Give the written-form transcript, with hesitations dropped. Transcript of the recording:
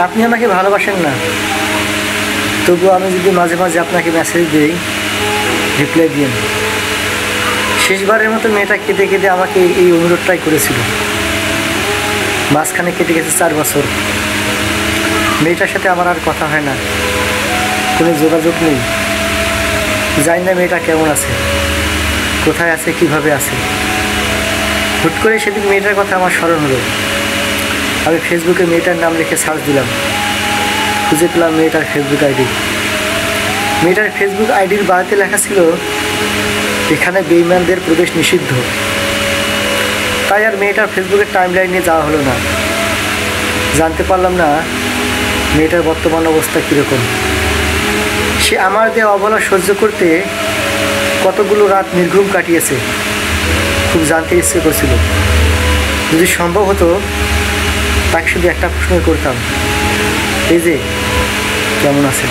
আপনি আমাকে ভালোবাসেন না, তবুও আমি যদি মাঝে মাঝে আপনাকে মেসেজ দিই, রিপ্লাই দিন। শেষবারের মতো মেয়েটা কেঁদে কেঁদে আমাকে এই অনুরোধটাই করেছিল। মাঝখানে কেটে গেছে 4 বছর। মেয়েটার সাথে আমার আর কথা হয় না, কোনো যোগাযোগ নেই। জানি না মেয়েটা কেমন আছে, কোথায় আছে, কিভাবে আছে। হুট করে সেদিন মেয়েটার কথা আমার স্মরণ হলো। আমি ফেসবুকে মেয়েটার নাম লিখে সার্চ দিলাম, খুঁজে পেলাম মেয়েটার ফেসবুক আইডি। মেয়েটার ফেসবুক আইডির বাড়িতে লেখা ছিল, এখানে বেঈমানদের প্রবেশ নিষিদ্ধ। তাই আর মেয়েটার ফেসবুকের টাইমলাইন নিয়ে যাওয়া হলো না। জানতে পারলাম না মেয়েটার বর্তমান অবস্থা কীরকম। সে আমার দেওয়া অবহেলা সহ্য করতে কতগুলো রাত নির্ঘুম কাটিয়েছে। খুব জানতে ইচ্ছে করছিল। যদি সম্ভব হতো তাকে শুধু একটা প্রশ্ন করতাম, এই যে কেমন আছে।